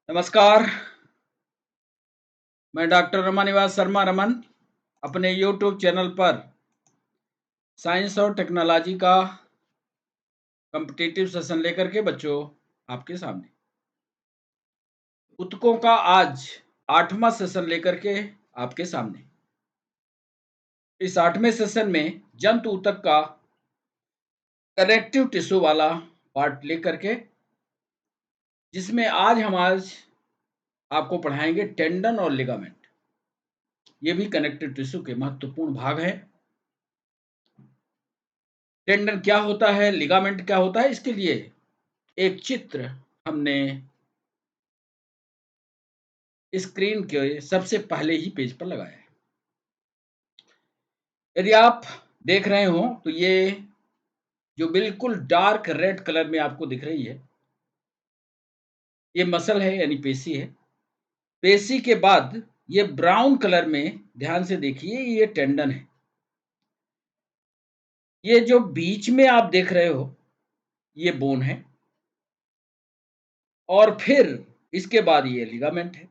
नमस्कार, मैं डॉक्टर रमानिवास शर्मा रमन अपने यूट्यूब चैनल पर साइंस और टेक्नोलॉजी का कॉम्पिटिटिव सेशन लेकर के बच्चों आपके सामने ऊतकों का आज 8वां सेशन लेकर के आपके सामने। इस 8वें सेशन में जंतु ऊतक का कनेक्टिव टिश्यू वाला पार्ट लेकर के, जिसमें आज आपको पढ़ाएंगे टेंडन और लिगामेंट। ये भी कनेक्टिव टिश्यू के महत्वपूर्ण भाग हैं। टेंडन क्या होता है, लिगामेंट क्या होता है, इसके लिए एक चित्र हमने स्क्रीन के सबसे पहले ही पेज पर लगाया है। यदि आप देख रहे हो तो ये जो बिल्कुल डार्क रेड कलर में आपको दिख रही है, ये मसल है यानी पेशी है। पेशी के बाद ये ब्राउन कलर में, ध्यान से देखिए, ये टेंडन है। ये जो बीच में आप देख रहे हो ये बोन है, और फिर इसके बाद ये लिगामेंट है।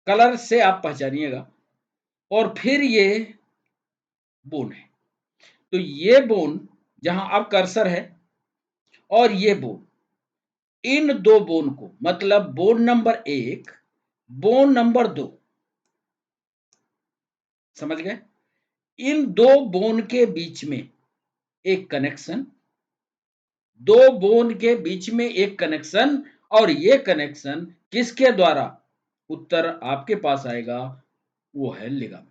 कलर से आप पहचानिएगा। और फिर ये बोन है। तो ये बोन जहां अब कर्सर है और ये बोन, इन दो बोन को, मतलब बोन नंबर 1, बोन नंबर 2, समझ गए? इन दो बोन के बीच में एक कनेक्शन, दो बोन के बीच में एक कनेक्शन, और ये कनेक्शन किसके द्वारा उत्तर आपके पास आएगा, वो है लिगामेंट।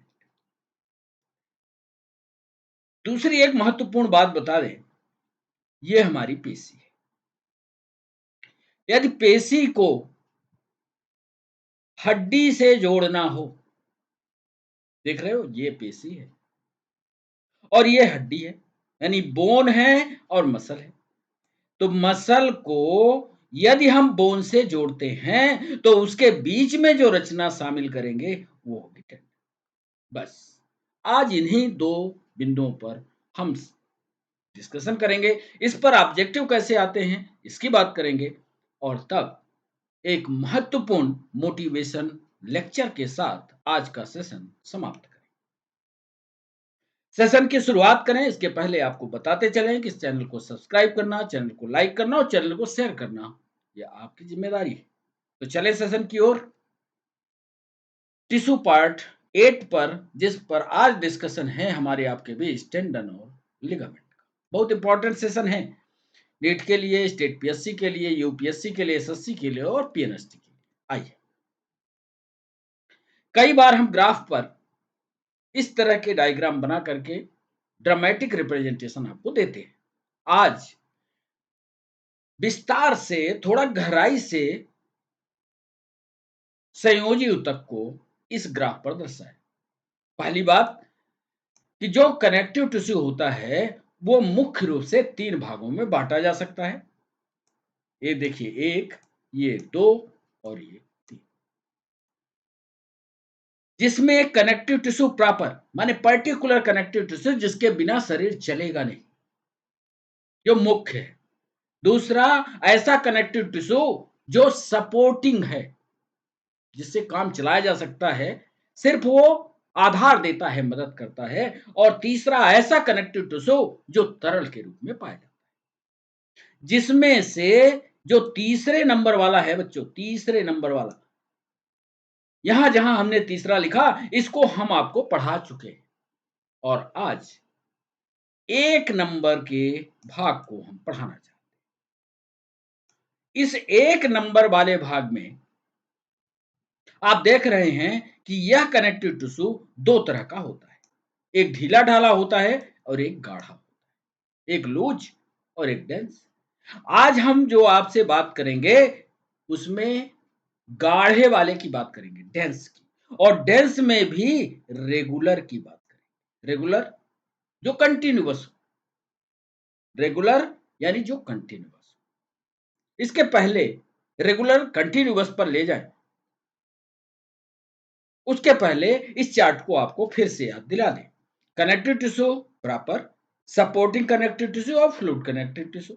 दूसरी एक महत्वपूर्ण बात बता दें, ये हमारी पेशी है। यदि पेशी को हड्डी से जोड़ना हो, देख रहे हो, ये पेशी है और ये हड्डी है, यानी बोन है और मसल है। तो मसल को यदि हम बोन से जोड़ते हैं तो उसके बीच में जो रचना शामिल करेंगे वो होगी टेंडन। बस आज इन्हीं दो बिंदुओं पर हम डिस्कशन करेंगे। इस पर ऑब्जेक्टिव कैसे आते हैं इसकी बात करेंगे, और तब एक महत्वपूर्ण मोटिवेशन लेक्चर के साथ आज का सेशन समाप्त करें। सेशन की शुरुआत करें इसके पहले आपको बताते चलें कि इस चैनल को सब्सक्राइब करना, चैनल को लाइक करना और चैनल को शेयर करना, यह आपकी जिम्मेदारी है। तो चले सेशन की ओर। टिश्यू पार्ट 8 पर, जिस पर आज डिस्कशन है हमारे आपके बीच, टेंडन और लिगामेंट का। बहुत इंपॉर्टेंट सेशन है नीट के लिए, स्टेट पीएससी के लिए, यूपीएससी के लिए, एसएससी के लिए और पीएनएसटी के लिए। आइए, कई बार हम ग्राफ पर इस तरह के डायग्राम बना करके ड्रामेटिक रिप्रेजेंटेशन आपको देते हैं। आज विस्तार से, थोड़ा गहराई से संयोजी ऊतक को इस ग्राफ पर दर्शाएं। पहली बात कि जो कनेक्टिव टिश्यू होता है वो मुख्य रूप से 3 भागों में बांटा जा सकता है। ये देखिए, 1, ये 2 और ये 3, जिसमें एक कनेक्टिव टिश्यू प्रॉपर, माने पर्टिकुलर कनेक्टिव टिश्यू जिसके बिना शरीर चलेगा नहीं, जो मुख्य है। दूसरा, ऐसा कनेक्टिव टिश्यू जो सपोर्टिंग है, जिससे काम चलाया जा सकता है, सिर्फ वो आधार देता है, मदद करता है। और तीसरा, ऐसा कनेक्टिव टिश्यू जो तरल के रूप में पाया जाता है, जिसमें से जो तीसरे नंबर वाला है बच्चों, तीसरे नंबर वाला, यहां जहां हमने तीसरा लिखा, इसको हम आपको पढ़ा चुके हैं। और आज 1 नंबर के भाग को हम पढ़ाना चाहते हैं। इस 1 नंबर वाले भाग में आप देख रहे हैं कि यह कनेक्टिव टिश्यू 2 तरह का होता है। एक ढीला ढाला होता है और एक गाढ़ा होता है, एक लूज और एक डेंस। आज हम जो आपसे बात करेंगे उसमें गाढ़े वाले की बात करेंगे, डेंस की। और डेंस में भी रेगुलर की बात करेंगे। रेगुलर जो कंटिन्यूअस हो, रेगुलर यानी जो कंटिन्यूअस। इसके पहले रेगुलर कंटिन्यूअस पर ले जाए उसके पहले इस चार्ट को आपको फिर से याद दिला दें। Connective tissue proper, supporting connective tissue और fluid connective tissue.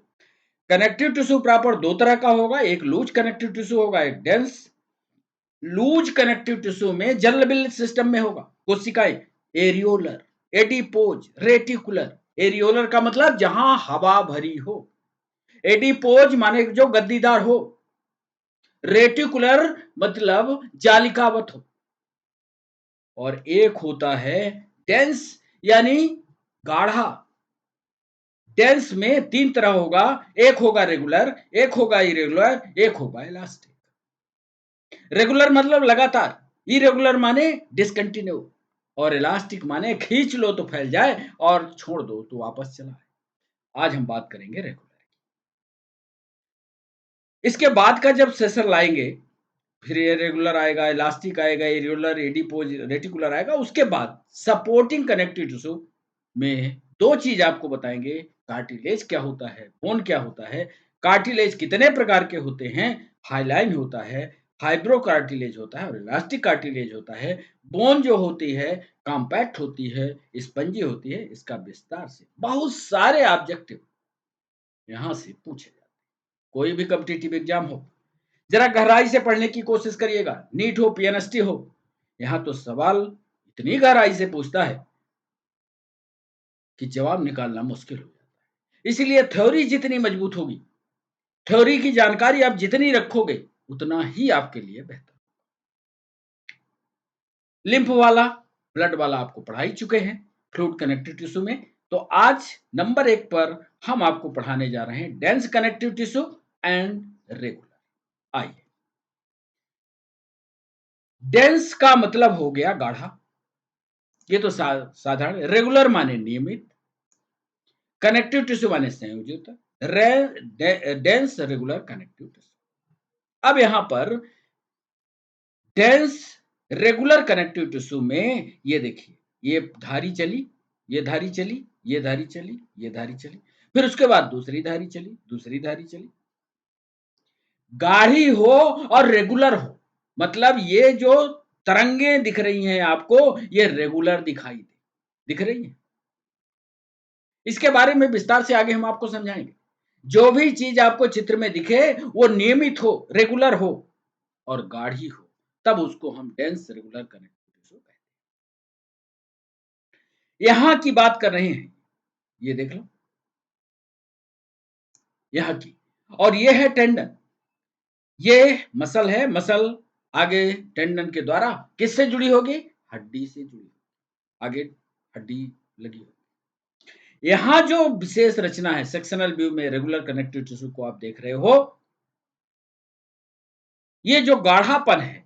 Connective tissue proper दो तरह का होगा, एक लूज कनेक्टिव टिश्यू होगा, एक डेंस। लूज कनेक्टिव टिश्यू में जर्नबिल सिस्टम में होगा कोशिकाएं, एरियोलर, एडिपोज, रेटिकुलर। एरियोलर का मतलब जहां हवा भरी हो, एडिपोज माने जो गद्दीदार हो, रेटिकुलर मतलब जालिकावत हो, और एक होता है डेंस यानी गाढ़ा। डेंस में तीन तरह होगा, एक होगा रेगुलर, एक होगा इरेगुलर, एक होगा इलास्टिक। रेगुलर मतलब लगातार, इरेगुलर माने डिसकंटिन्यू, और इलास्टिक माने खींच लो तो फैल जाए और छोड़ दो तो वापस चला आए। आज हम बात करेंगे रेगुलर। इसके बाद का जब सेशन लाएंगे, फिर ये रेगुलर आएगा, इलास्टिक आएगा, इरेगुलर, एडिपोज, रेटिकुलर आएगा। उसके बाद सपोर्टिंग कनेक्टिव टिश्यू में दो चीज आपको बताएंगे, कार्टिलेज क्या होता है, बोन क्या होता है। कार्टिलेज कितने प्रकार के होते हैं, हाइलाइन होता है, फाइब्रो कार्टिलेज होता है और इलास्टिक कार्टिलेज होता है। बोन जो होती है कॉम्पैक्ट होती है, स्पंजी होती है। इसका विस्तार से बहुत सारे ऑब्जेक्टिव यहां से पूछे जाते हैं। कोई भी कॉम्पिटिटिव एग्जाम हो, जरा गहराई से पढ़ने की कोशिश करिएगा, नीट हो, पीएनएसटी हो, यहां तो सवाल इतनी गहराई से पूछता है कि जवाब निकालना मुश्किल हो जाता है। इसलिए थ्योरी जितनी मजबूत होगी, थ्योरी की जानकारी आप जितनी रखोगे, उतना ही आपके लिए बेहतर। लिम्फ वाला, ब्लड वाला आपको पढ़ा ही चुके हैं फ्लूइड कनेक्टिव टिश्यू में। तो आज नंबर 1 पर हम आपको पढ़ाने जा रहे हैं dense connective tissue and regular. आइए, डेंस का मतलब हो गया गाढ़ा, ये तो साधारण। रेगुलर माने नियमित, कनेक्टिव टिश्यू माने संयोजित, डेंस रेगुलर कनेक्टिव टिश्यू। अब यहां पर डेंस रेगुलर कनेक्टिव टिश्यू में ये देखिए, ये धारी चली, ये धारी चली, ये धारी चली, ये धारी चली, फिर उसके बाद दूसरी धारी चली, दूसरी धारी चली। गाढ़ी हो और रेगुलर हो, मतलब ये जो तरंगे दिख रही हैं आपको, ये रेगुलर दिखाई दिख रही है। इसके बारे में विस्तार से आगे हम आपको समझाएंगे। जो भी चीज आपको चित्र में दिखे वो नियमित हो, रेगुलर हो और गाढ़ी हो, तब उसको हम डेंस रेगुलर कनेक्टिव टिश्यू कहते हैं। यहां की बात कर रहे हैं, ये देख लो, यहां की, और ये है टेंडन, ये मसल है। मसल आगे टेंडन के द्वारा किससे जुड़ी होगी, हड्डी से जुड़ी, आगे हड्डी लगी होगी। यहां जो विशेष रचना है सेक्शनल व्यू में रेगुलर कनेक्टिव टिश्यू को आप देख रहे हो, ये जो गाढ़ापन है,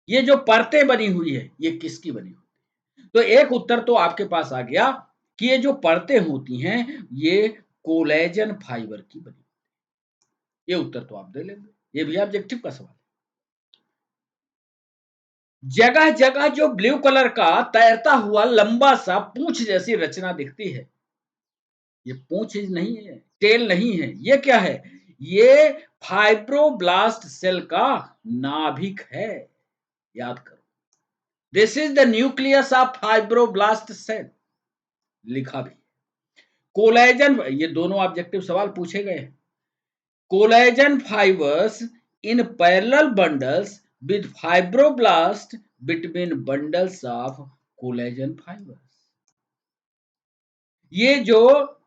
ये जो परतें बनी हुई है, ये किसकी बनी होती है। तो एक उत्तर तो आपके पास आ गया कि ये जो परतें होती हैं ये कोलेजन फाइबर की बनी होती है। ये उत्तर तो आप दे लेंगे, ये भी ऑब्जेक्टिव का सवाल है। जगह जगह जो ब्लू कलर का तैरता हुआ लंबा सा पूंछ जैसी रचना दिखती है, ये पूंछ नहीं है, टेल नहीं है, ये क्या है, ये फाइब्रोब्लास्ट सेल का नाभिक है। याद करो, this is the nucleus of fibroblast cell, लिखा भी। कोलेजन, ये दोनों ऑब्जेक्टिव सवाल पूछे गए हैं। Collagen fibres in parallel bundles with fibroblast between bundles of collagen fibres. ये जो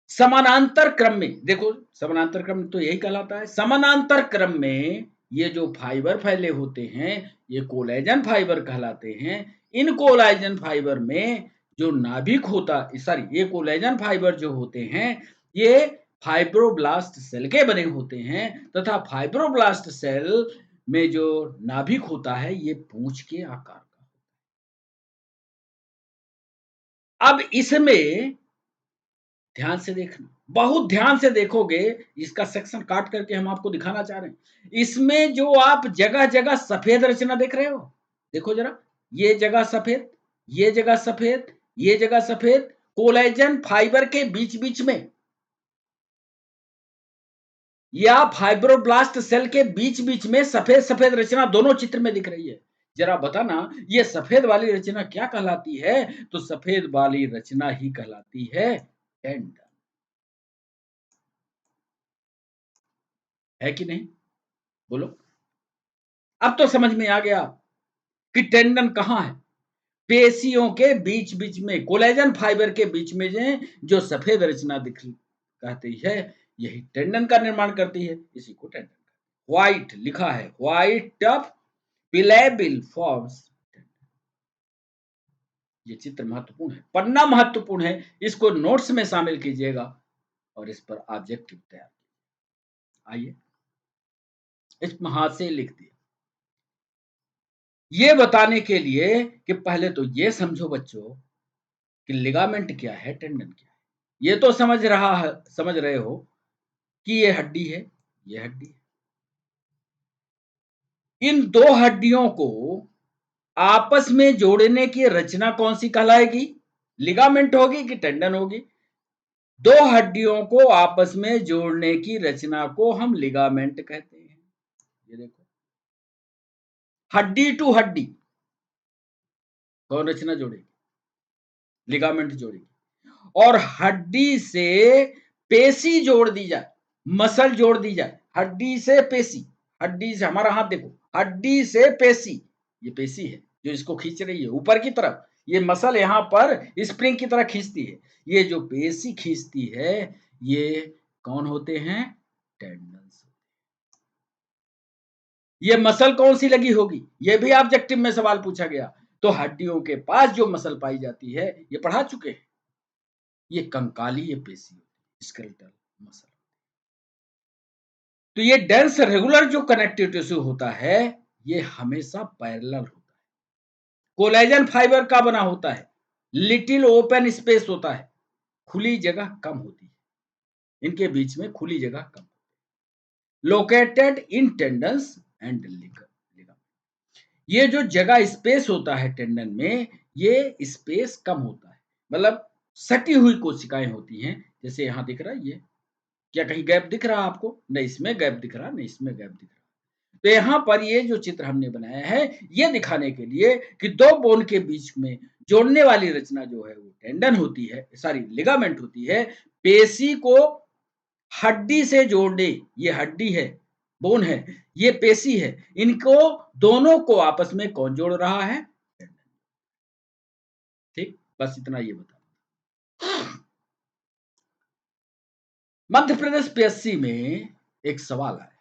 समानांतर क्रम में, देखो समानांतर क्रम तो यही कहलाता है, समानांतर क्रम में ये जो फाइबर फैले होते हैं ये कोलेजन फाइबर कहलाते हैं। इन कोलेजन फाइबर में जो नाभिक होता, सॉरी, ये कोलेजन फाइबर जो होते हैं ये फाइब्रोब्लास्ट सेल के बने होते हैं, तथा फाइब्रोब्लास्ट सेल में जो नाभिक होता है ये पूंछ के आकार का। अब इसमें ध्यान से देखना, बहुत ध्यान से देखोगे, इसका सेक्शन काट करके हम आपको दिखाना चाह रहे हैं। इसमें जो आप जगह जगह सफेद रचना देख रहे हो, देखो जरा, ये जगह सफेद, ये जगह सफेद, ये जगह सफेद, कोलेजन फाइबर के बीच बीच में या फाइब्रोब्लास्ट सेल के बीच बीच में सफेद सफेद रचना दोनों चित्र में दिख रही है। जरा बताना, ये सफेद वाली रचना क्या कहलाती है, तो सफेद वाली रचना ही कहलाती है टेंडन। है कि नहीं? बोलो। अब तो समझ में आ गया कि टेंडन कहाँ है। पेशियों के बीच बीच में, कोलेजन फाइबर के बीच में जो सफेद रचना दिख कहती है, यही टेंडन का निर्माण करती है। इसी को टेंडन, व्हाइट लिखा है, व्हाइट टफ पिलेबिल फॉर्म्स। ये चित्र महत्वपूर्ण है, पन्ना महत्वपूर्ण है, इसको नोट्स में शामिल कीजिएगा और इस पर ऑब्जेक्टिव तैयार। आइए, इसमें हाथ से लिख दिया, ये बताने के लिए कि पहले तो ये समझो बच्चों कि लिगामेंट क्या है, टेंडन क्या है। ये तो समझ रहे हो कि ये हड्डी है, ये हड्डी है। इन दो हड्डियों को आपस में जोड़ने की रचना कौन सी कहलाएगी? लिगामेंट होगी कि टेंडन होगी? दो हड्डियों को आपस में जोड़ने की रचना को हम लिगामेंट कहते हैं। ये देखो, हड्डी टू हड्डी कौन रचना जोड़ेगी? लिगामेंट जोड़ेगी। और हड्डी से पेशी जोड़ दी जाए, मसल जोड़ दी जाए, हड्डी से पेशी, हड्डी से, हमारा हाथ देखो, हड्डी से पेशी, ये पेशी है जो इसको खींच रही है ऊपर की तरफ, ये मसल यहां पर स्प्रिंग की तरह खींचती है, ये जो पेशी खींचती है ये कौन होते हैं? टेंडन्स। ये मसल कौन सी लगी होगी? ये भी ऑब्जेक्टिव में सवाल पूछा गया। तो हड्डियों के पास जो मसल पाई जाती है, ये पढ़ा चुके हैं, ये कंकालीय पेशी होती है, स्केलेटल मसल। तो ये डेंस रेगुलर जो कनेक्टिव टिश्यू होता है, ये हमेशा पैरेलल होता है, कोलेजन फाइबर का बना होता है, लिटिल ओपन स्पेस होता है, खुली जगह कम होती है, इनके बीच में खुली जगह कम, located in tendons and ligament. ये जो जगह स्पेस होता है टेंडन में, ये स्पेस कम होता है, मतलब सटी हुई कोशिकाएं होती हैं, जैसे यहां दिख रहा है ये, क्या कहीं गैप दिख रहा है आपको? नहीं इसमें गैप दिख रहा, नहीं इसमें गैप दिख रहा। तो यहां पर ये जो चित्र हमने बनाया है, ये दिखाने के लिए कि दो बोन के बीच में जोड़ने वाली रचना जो है वो टेंडन होती है, सॉरी लिगामेंट होती है। पेशी को हड्डी से जोड़ने, ये हड्डी है, बोन है, ये पेशी है, इनको दोनों को आपस में कौन जोड़ रहा है? ठीक, बस इतना ये बता। मध्य प्रदेश पीएससी में एक सवाल आया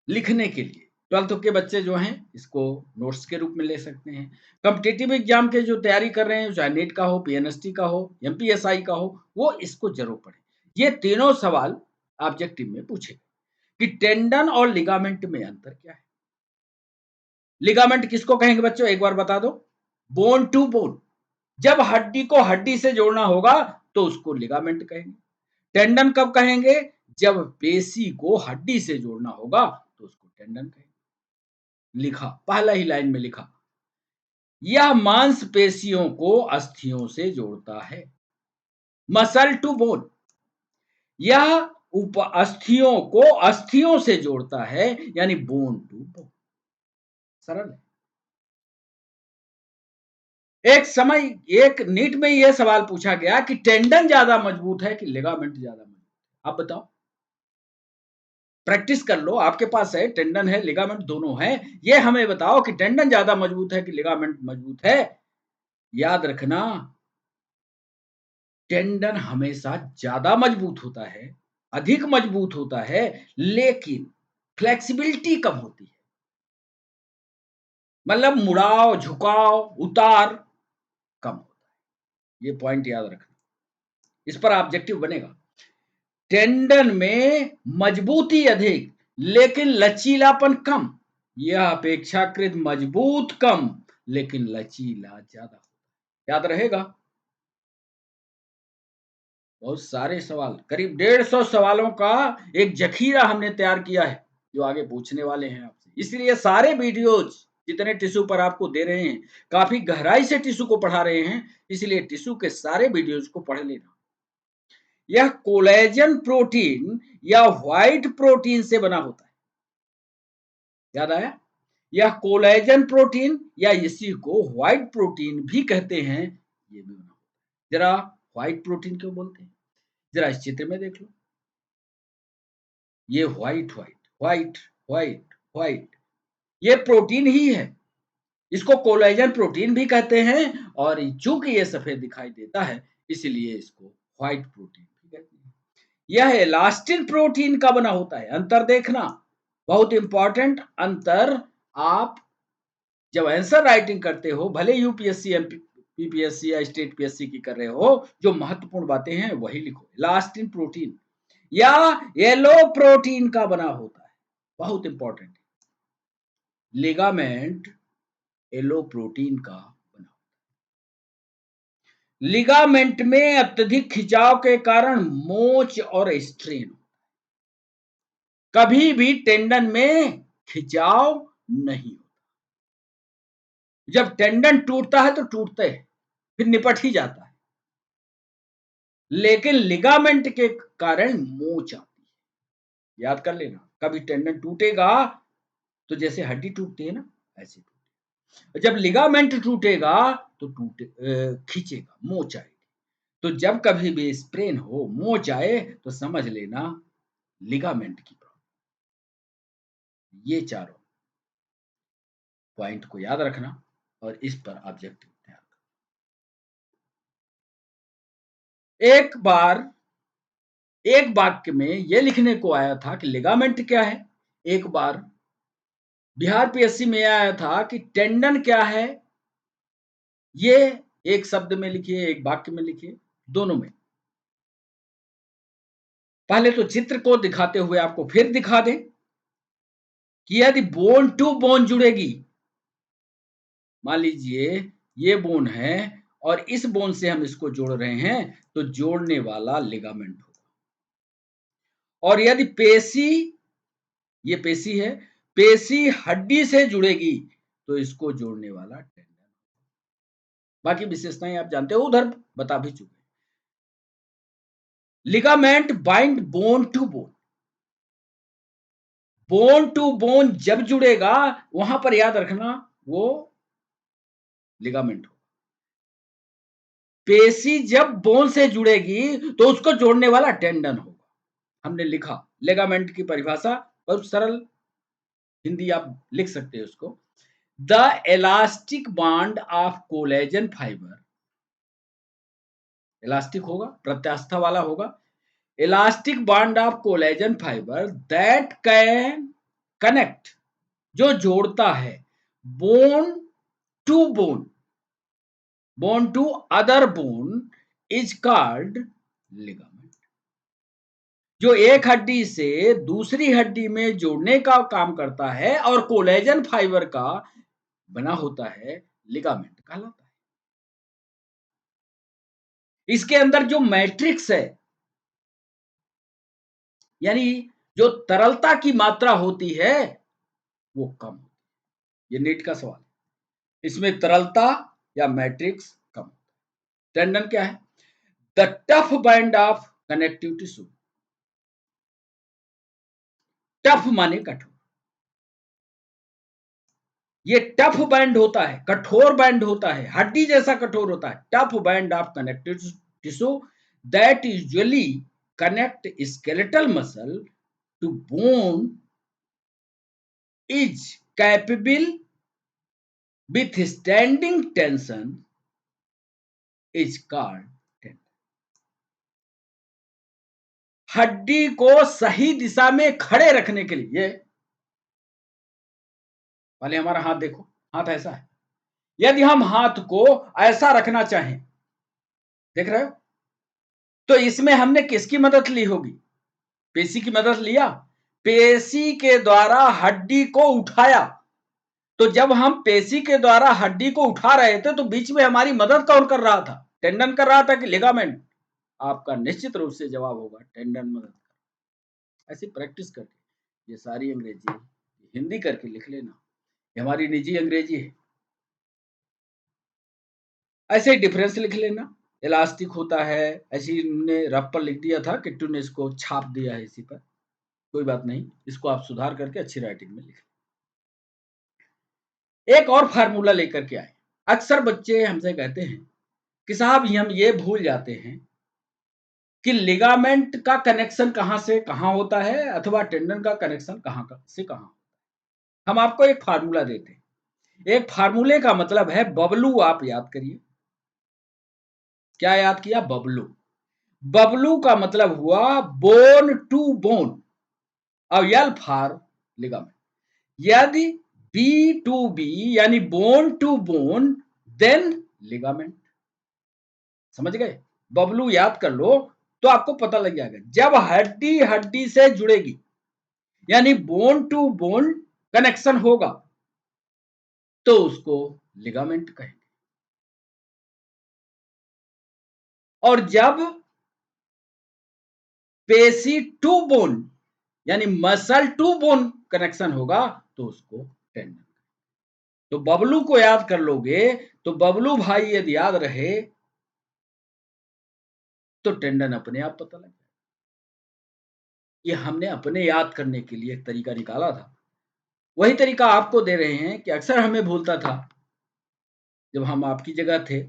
लिखने के लिए, 12th के बच्चे जो हैं इसको नोट्स के रूप में ले सकते हैं। कॉम्पिटिटिव एग्जाम के जो तैयारी कर रहे हैं, चाहे नीट का हो, पीएनएसटी का हो, एमपीएसआई का हो, वो इसको जरूर पढ़ें। ये तीनों सवाल ऑब्जेक्टिव में पूछे कि टेंडन और लिगामेंट में अंतर क्या है। लिगामेंट किसको कहेंगे बच्चों, एक बार बता दो? बोन टू बोन, जब हड्डी को हड्डी से जोड़ना होगा तो उसको लिगामेंट कहेंगे। टेंडन कब कहेंगे? जब पेशी को हड्डी से जोड़ना होगा तो उसको टेंडन कहेंगे। लिखा, पहला ही लाइन में लिखा, यह मांसपेशियों को अस्थियों से जोड़ता है, मसल टू बोन, यह अस्थियों को अस्थियों से जोड़ता है, यानी बोन टू बोन। सरल है। एक समय एक नीट में यह सवाल पूछा गया कि टेंडन ज्यादा मजबूत है कि लिगामेंट ज्यादा मजबूत है, आप बताओ। प्रैक्टिस कर लो, आपके पास है, टेंडन है, लिगामेंट दोनों है, ये हमें बताओ कि टेंडन ज्यादा मजबूत है कि लिगामेंट मजबूत है। याद रखना, टेंडन हमेशा ज्यादा मजबूत होता है, अधिक मजबूत होता है, लेकिन फ्लेक्सिबिलिटी कम होती है, मतलब मुड़ाव, झुकाव, उतार कम होता है। ये पॉइंट याद रखना, इस पर ऑब्जेक्टिव बनेगा। टेंडन में मजबूती अधिक लेकिन लचीलापन कम, यह अपेक्षाकृत मजबूत कम लेकिन लचीला ज्यादा। याद रहेगा। बहुत सारे सवाल, करीब 150 सवालों का एक जखीरा हमने तैयार किया है जो आगे पूछने वाले हैं आपसे, इसलिए सारे वीडियोज जितने टिश्यू पर आपको दे रहे हैं, काफी गहराई से टिश्यू को पढ़ा रहे हैं, इसलिए टिश्यू के सारे वीडियोज को पढ़ लेना। यह कोलेजन प्रोटीन या व्हाइट प्रोटीन से बना होता है, याद आया? यह कोलेजन प्रोटीन या इसी को व्हाइट प्रोटीन भी कहते हैं, ये भी बना होता है। जरा व्हाइट प्रोटीन क्यों बोलते हैं, जरा इस चित्र में देख लो, ये white white white white white, ये प्रोटीन ही है। इसको कोलेजन प्रोटीन भी कहते हैं और चूंकि ये सफेद दिखाई देता है इसलिए इसको व्हाइट प्रोटीन भी कहते हैं। यह इलास्टिन प्रोटीन का बना होता है। अंतर देखना बहुत इंपॉर्टेंट अंतर। आप जब आंसर राइटिंग करते हो, भले यूपीएससी पीपीएससी या स्टेट पीएससी की कर रहे हो, जो महत्वपूर्ण बातें हैं वही लिखो। इलास्टिन प्रोटीन या येलो प्रोटीन का बना होता है, बहुत इंपॉर्टेंट। लिगामेंट येलो प्रोटीन का बना। लिगामेंट में अत्यधिक खिंचाव के कारण मोच और स्ट्रेन, कभी भी टेंडन में खिंचाव नहीं होता। जब टेंडन टूटता है तो टूटते है, फिर निपट ही जाता है, लेकिन लिगामेंट के कारण मोच आती है। याद कर लेना, कभी टेंडन टूटेगा तो जैसे हड्डी टूटती है ना, ऐसे टूटे। जब लिगामेंट टूटेगा तो खींचेगा, मोच आएगी। तो जब कभी भी स्प्रेन हो, मोच आए, तो समझ लेना लिगामेंट की प्रॉब्लम। ये चारों पॉइंट को याद रखना और इस पर ऑब्जेक्टिव तैयार करना। एक बार एक वाक्य में यह लिखने को आया था कि लिगामेंट क्या है। एक बार बिहार पीएससी में आया था कि टेंडन क्या है। ये एक शब्द में लिखिए, एक वाक्य में लिखिए, दोनों में। पहले तो चित्र को दिखाते हुए आपको फिर दिखा दें कि यदि बोन टू बोन जुड़ेगी, मान लीजिए ये बोन है और इस बोन से हम इसको जोड़ रहे हैं, तो जोड़ने वाला लिगामेंट होगा। और यदि पेशी, ये पेशी है, पेशी हड्डी से जुड़ेगी तो इसको जोड़ने वाला टेंडन। बाकी विशेषताएं आप जानते हो, उधर बता भी चुके। Ligament bind bone to bone. Bone to bone जब जुड़ेगा वहां पर याद रखना वो लिगामेंट हो। पेशी जब बोन से जुड़ेगी तो उसको जोड़ने वाला टेंडन होगा। हमने लिखा लिगामेंट की परिभाषा, बहुत सरल हिंदी आप लिख सकते हो उसको। The elastic bond of collagen fibre, elastic होगा, प्रत्यास्था वाला होगा। Elastic bond of collagen fibre that can connect, जो जोड़ता है bone to bone, bone to other bone, is called ligament. जो एक हड्डी से दूसरी हड्डी में जोड़ने का काम करता है और कोलेजन फाइबर का बना होता है, लिगामेंट कहलाता है। इसके अंदर जो मैट्रिक्स है, यानी जो तरलता की मात्रा होती है वो कम होती है। ये नीट का सवाल है। इसमें तरलता या मैट्रिक्स कम होता है। टेंडन क्या है? The tough band of connective tissue. Tough माने कठोर। ये टफ बैंड होता है, कठोर बैंड होता है, हड्डी जैसा कठोर होता है। Tough band of connective tissue that usually connect skeletal muscle to bone is capable withstanding tension is called tendon. हड्डी को सही दिशा में खड़े रखने के लिए, पहले हमारा हाथ देखो, हाथ ऐसा है। यदि हम हाथ को ऐसा रखना चाहें, देख रहे हो, तो इसमें हमने किसकी मदद ली होगी? पेशी की मदद लिया। पेशी के द्वारा हड्डी को उठाया। तो जब हम पेशी के द्वारा हड्डी को उठा रहे थे तो बीच में हमारी मदद कौन कर रहा था? टेंडन कर रहा था कि लिगामेंट? आपका निश्चित रूप से जवाब होगा टेंडन मदद। ऐसी प्रैक्टिस करके ये सारी अंग्रेजी हिंदी करके लिख लेना। ये हमारी निजी अंग्रेजी है। ऐसे ही डिफरेंस लिख लेना। इलास्टिक होता है, ऐसे ही ने रफ पर लिख दिया था, किट्टू ने इसको छाप दिया है इसी पर। कोई बात नहीं, इसको आप सुधार करके अच्छी राइटिंग में लिखें। एक और फार्मूला लेकर के आए। अक्सर बच्चे हमसे कहते हैं कि साहब हम ये भूल जाते हैं कि लिगामेंट का कनेक्शन कहां से कहां होता है अथवा टेंडन का कनेक्शन कहां से कहां। हम आपको एक फार्मूला देते हैं, एक फार्मूले का मतलब है बबलू। आप याद करिए, क्या याद किया? बबलू। बबलू का मतलब हुआ बोन टू बोन, और यल फॉर लिगामेंट। यदि बी टू बी यानी bone to bone, then ligament. समझ गए? बबलू याद कर लो तो आपको पता लग जाएगा। जब हड्डी हड्डी से जुड़ेगी यानी बोन टू बोन कनेक्शन होगा तो उसको लिगामेंट कहेंगे। और जब पेशी टू बोन यानी मसल टू बोन कनेक्शन होगा तो उसको टेंडन। तो बबलू को याद कर लोगे तो बबलू भाई यदि याद रहे तो टेंडन अपने आप पता लग जाए। ये हमने अपने याद करने के लिए एक तरीका निकाला था। वही तरीका आपको दे रहे हैं कि अक्सर हमें भूलता था जब हम आपकी जगह थे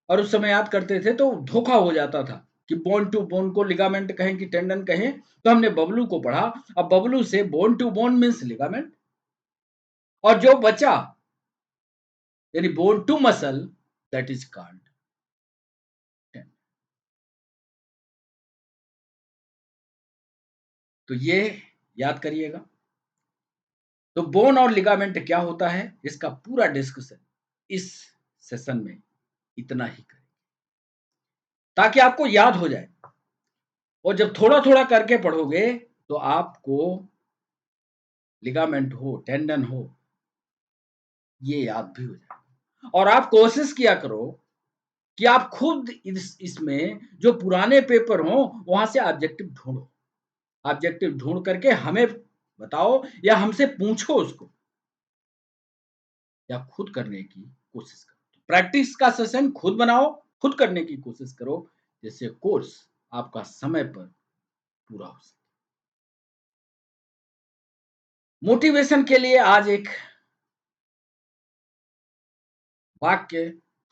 और उस समय याद करते थे तो धोखा हो जाता था कि बोन टू बोन को लिगामेंट कहें कि टेंडन कहें। तो हमने बबलू को पढ़ा। अब बबलू से bone to bone means ligament, और जो बचा यानी bone to muscle, that is called tendon. तो ये याद करिएगा। तो बोन और लिगामेंट क्या होता है इसका पूरा डिस्कशन इस सेशन में इतना ही करें ताकि आपको याद हो जाए। और जब थोड़ा थोड़ा करके पढ़ोगे तो आपको लिगामेंट हो टेंडन हो ये याद भी हो जाए। और आप कोशिश किया करो कि आप खुद इसमें जो पुराने पेपर हो वहां से ऑब्जेक्टिव ढूंढो। ऑब्जेक्टिव ढूंढ करके हमें बताओ या हमसे पूछो उसको, या खुद करने की कोशिश करो। प्रैक्टिस का सेशन खुद बनाओ, खुद करने की कोशिश करो, जिससे कोर्स आपका समय पर पूरा हो सके। मोटिवेशन के लिए आज एक वाक्य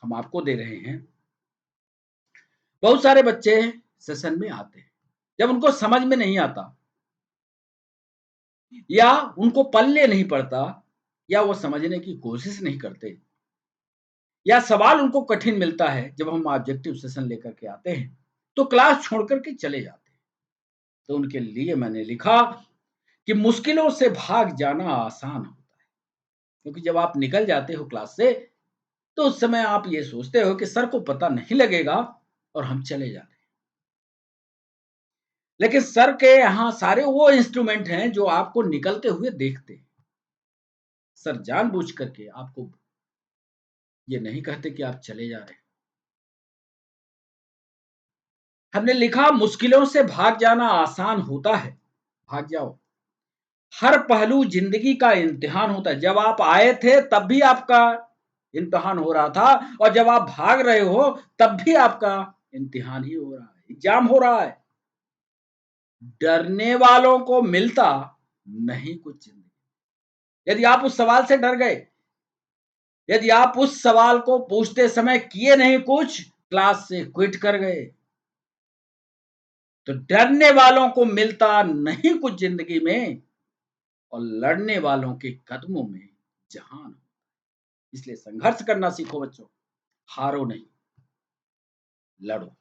हम आपको दे रहे हैं। बहुत सारे बच्चे सेशन में आते हैं, जब उनको समझ में नहीं आता या उनको पल्ले नहीं पड़ता या वो समझने की कोशिश नहीं करते या सवाल उनको कठिन मिलता है, जब हम ऑब्जेक्टिव सेशन लेकर के आते हैं तो क्लास छोड़ करके चले जाते हैं। तो उनके लिए मैंने लिखा कि मुश्किलों से भाग जाना आसान होता है, क्योंकि जब आप निकल जाते हो क्लास से तो उस समय आप ये सोचते हो कि सर को पता नहीं लगेगा और हम चले जा रहे हैं। लेकिन सर के यहाँ सारे वो इंस्ट्रूमेंट हैं जो आपको निकलते हुए देखते हैं। सर जानबूझ करके आपको ये नहीं कहते कि आप चले जा रहे हैं। हमने लिखा मुश्किलों से भाग जाना आसान होता है, भाग जाओ। हर पहलू जिंदगी का इम्तिहान होता है। जब आप आए थे तब भी आपका इम्तिहान हो रहा था, और जब आप भाग रहे हो तब भी आपका इम्तिहान ही हो रहा है, एग्जाम हो रहा है। डरने वालों को मिलता नहीं कुछ जिंदगी। यदि आप उस सवाल से डर गए, यदि आप उस सवाल को पूछते समय किए नहीं कुछ, क्लास से क्विट कर गए, तो डरने वालों को मिलता नहीं कुछ जिंदगी में, और लड़ने वालों के कदमों में जहान। इसलिए संघर्ष करना सीखो बच्चों, हारो नहीं, लड़ो।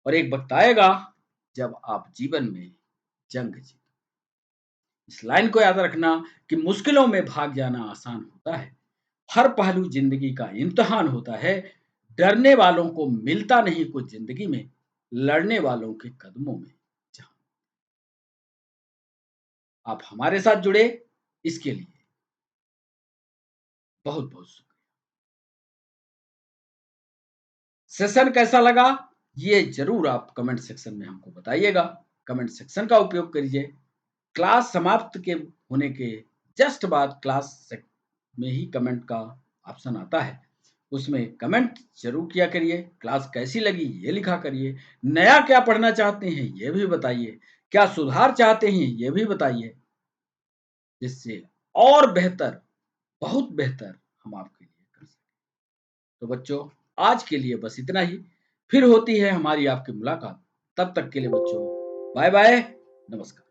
और एक वक्त आएगा जब आप जीवन में जंग जीतो। इस लाइन को याद रखना कि मुश्किलों में भाग जाना आसान होता है, हर पहलू जिंदगी का इम्तिहान होता है, डरने वालों को मिलता नहीं कुछ जिंदगी में, लड़ने वालों के कदमों में जहां। आप हमारे साथ जुड़े इसके लिए बहुत बहुत शुक्रिया। सेशन कैसा लगा ये जरूर आप कमेंट सेक्शन में हमको बताइएगा। कमेंट सेक्शन का उपयोग करिए। क्लास समाप्त के होने के जस्ट बाद क्लास में ही कमेंट का ऑप्शन आता है, उसमें कमेंट जरूर किया करिए। क्लास कैसी लगी ये लिखा करिए। नया क्या पढ़ना चाहते हैं ये भी बताइए। क्या सुधार चाहते हैं ये भी बताइए, जिससे और बेहतर, बहुत बेहतर हम आपके लिए कर सकें। तो बच्चों आज के लिए बस इतना ही। फिर होती है हमारी आपकी मुलाकात। तब तक के लिए बच्चों बाय बाय, नमस्कार।